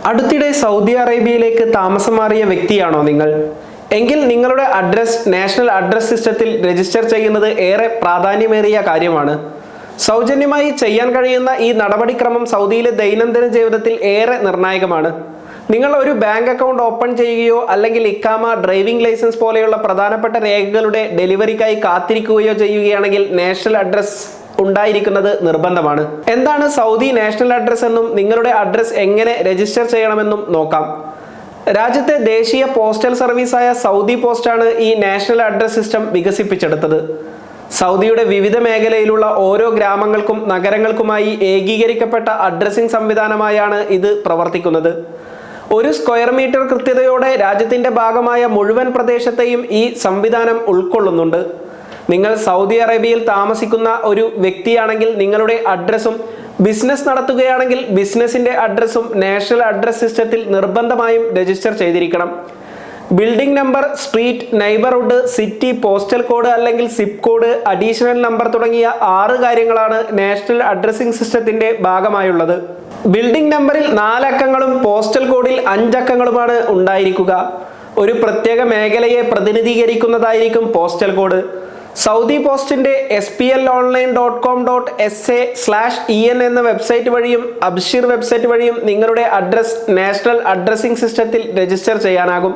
അടുത്തിടെ സൗദി അറേബ്യയിലേക്ക് താമസം മാറിയ വ്യക്തിയാണോ നിങ്ങൾ? എങ്കിൽ നിങ്ങളുടെ അഡ്രസ് നാഷണൽ അഡ്രസ് സിസ്റ്റത്തിൽ രജിസ്റ്റർ ചെയ്യുന്നത് ഏറെ പ്രാധാന്യമേറിയ കാര്യമാണ്. സൗജന്യമായി ചെയ്യാൻ കഴിയുന്ന ഈ നടപടിക്രമം സൗദിയിലെ ദൈനംദിന ജീവിതത്തിൽ ഏറെ നിർണായകമാണ്. നിങ്ങൾ ഒരു ബാങ്ക് അക്കൗണ്ട് ഓപ്പൺ ചെയ്യുകയോ അല്ലെങ്കിൽ ഇക്കാമ, ഡ്രൈവിംഗ് ലൈസൻസ് പോലെയുള്ള പ്രധാനപ്പെട്ട രേഖകളുടെ ഡെലിവറിക്കായി കാത്തിരിക്കുകയോ ചെയ്യുകയാണെങ്കിൽ നാഷണൽ അഡ്രസ് ഉണ്ടായിരിക്കുന്നത് നിർബന്ധമാണ്. എന്താണ് സൗദി നാഷണൽ അഡ്രസ് എന്നും നിങ്ങളുടെ അഡ്രസ് എങ്ങനെ രജിസ്റ്റർ ചെയ്യണമെന്നും നോക്കാം. രാജ്യത്തെ ദേശീയ പോസ്റ്റൽ സർവീസായ സൗദി പോസ്റ്റാണ് ഈ നാഷണൽ അഡ്രസ് സിസ്റ്റം വികസിപ്പിച്ചെടുത്തത്. സൗദിയുടെ വിവിധ മേഖലയിലുള്ള ഓരോ ഗ്രാമങ്ങൾക്കും നഗരങ്ങൾക്കുമായി ഏകീകരിക്കപ്പെട്ട അഡ്രസ്സിംഗ് സംവിധാനമായാണ് ഇത് പ്രവർത്തിക്കുന്നത്. ഒരു സ്ക്വയർ മീറ്റർ കൃത്യതയോടെ രാജ്യത്തിന്റെ ഭാഗമായ മുഴുവൻ പ്രദേശത്തെയും ഈ സംവിധാനം ഉൾക്കൊള്ളുന്നുണ്ട്. നിങ്ങൾ സൗദി അറേബ്യയിൽ താമസിക്കുന്ന ഒരു വ്യക്തിയാണെങ്കിൽ നിങ്ങളുടെ അഡ്രസ്സും, ബിസിനസ് നടത്തുകയാണെങ്കിൽ ബിസിനസിന്റെ അഡ്രസ്സും നാഷണൽ അഡ്രസ് സിസ്റ്റത്തിൽ നിർബന്ധമായും രജിസ്റ്റർ ചെയ്തിരിക്കണം. Building number, street, neighbourhood, city, postal code അല്ലെങ്കിൽ സിപ്പ് കോഡ്, അഡീഷണൽ നമ്പർ തുടങ്ങിയ 6 കാര്യങ്ങളാണ് നാഷണൽ അഡ്രസ്സിംഗ് സിസ്റ്റത്തിന്റെ ഭാഗമായുള്ളത്. ബിൽഡിംഗ് നമ്പറിൽ 4 അക്കങ്ങളും പോസ്റ്റൽ കോഡിൽ 5 അക്കങ്ങളുമാണ് ഉണ്ടായിരിക്കുക. ഒരു പ്രത്യേക മേഖലയെ പ്രതിനിധീകരിക്കുന്നതായിരിക്കും പോസ്റ്റൽ കോഡ്. സൗദി പോസ്റ്റിന്റെ SPLonline.com.sa/en എന്ന വെബ്സൈറ്റ് വഴിയും അബ്ഷീർ വെബ്സൈറ്റ് വഴിയും നിങ്ങളുടെ അഡ്രസ് നാഷണൽ അഡ്രസ്സിംഗ് സിസ്റ്റത്തിൽ രജിസ്റ്റർ ചെയ്യാനാകും.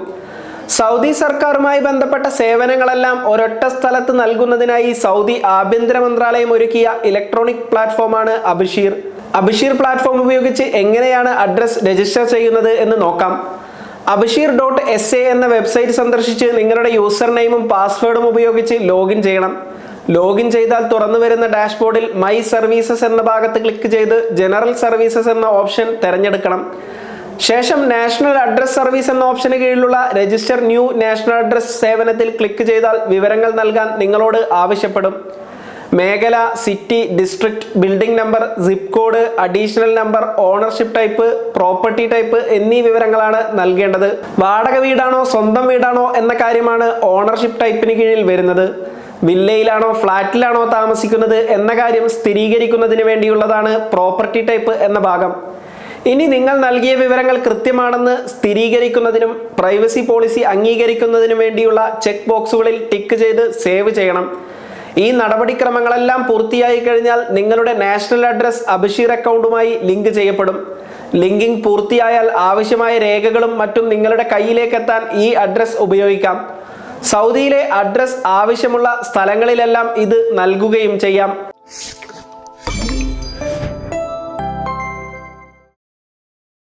സൗദി സർക്കാരുമായി ബന്ധപ്പെട്ട സേവനങ്ങളെല്ലാം ഒരൊറ്റ സ്ഥലത്ത് നൽകുന്നതിനായി സൗദി ആഭ്യന്തര മന്ത്രാലയം ഒരുക്കിയ ഇലക്ട്രോണിക് പ്ലാറ്റ്ഫോമാണ് അബ്ഷീർ. അബ്ഷീർ പ്ലാറ്റ്ഫോം ഉപയോഗിച്ച് എങ്ങനെയാണ് അഡ്രസ് രജിസ്റ്റർ ചെയ്യുന്നത് എന്ന് നോക്കാം. abshir.sa എന്ന വെബ്സൈറ്റ് സന്ദർശിച്ച് നിങ്ങളുടെ യൂസർ നെയിമും പാസ്വേഡും ഉപയോഗിച്ച് ലോഗിൻ ചെയ്യണം. ലോഗിൻ ചെയ്താൽ തുറന്നു വരുന്ന ഡാഷ്ബോർഡിൽ മൈ സർവീസസ് എന്ന ഭാഗത്ത് ക്ലിക്ക് ചെയ്ത് ജനറൽ സർവീസസ് എന്ന ഓപ്ഷൻ തിരഞ്ഞെടുക്കണം. ശേഷം നാഷണൽ അഡ്രസ് സർവീസ് എന്ന ഓപ്ഷന് കീഴിലുള്ള രജിസ്റ്റർ ന്യൂ നാഷണൽ അഡ്രസ് സേവനത്തിൽ ക്ലിക്ക് ചെയ്താൽ വിവരങ്ങൾ നൽകാൻ നിങ്ങളോട് ആവശ്യപ്പെടും. മേഖല, city, district, building number, zip code, additional number, ownership type, property type എന്നീ വിവരങ്ങളാണ് നൽകേണ്ടത്. വാടക വീടാണോ സ്വന്തം വീടാണോ എന്ന കാര്യമാണ് ഓണർഷിപ്പ് ടൈപ്പിന് കീഴിൽ വരുന്നത്. വില്ലയിലാണോ ഫ്ലാറ്റിലാണോ താമസിക്കുന്നത് എന്ന കാര്യം സ്ഥിരീകരിക്കുന്നതിന് വേണ്ടിയുള്ളതാണ് പ്രോപ്പർട്ടി ടൈപ്പ് എന്ന ഭാഗം. ഇനി നിങ്ങൾ നൽകിയ വിവരങ്ങൾ കൃത്യമാണെന്ന് സ്ഥിരീകരിക്കുന്നതിനും പ്രൈവസി പോളിസി അംഗീകരിക്കുന്നതിനും വേണ്ടിയുള്ള ചെക്ക് ബോക്സുകളിൽ ടിക്ക് ചെയ്ത് സേവ് ചെയ്യണം. ഈ നടപടിക്രമങ്ങളെല്ലാം പൂർത്തിയായി കഴിഞ്ഞാൽ നിങ്ങളുടെ നാഷണൽ അഡ്രസ് അബ്ഷീർ അക്കൗണ്ടുമായി ലിങ്ക് ചെയ്യപ്പെടും. ലിങ്കിങ് പൂർത്തിയായാൽ ആവശ്യമായ രേഖകളും മറ്റും നിങ്ങളുടെ കയ്യിലേക്ക് എത്താൻ ഈ അഡ്രസ് ഉപയോഗിക്കാം. സൗദിയിലെ അഡ്രസ് ആവശ്യമുള്ള സ്ഥലങ്ങളിലെല്ലാം ഇത് നൽകുകയും ചെയ്യാം.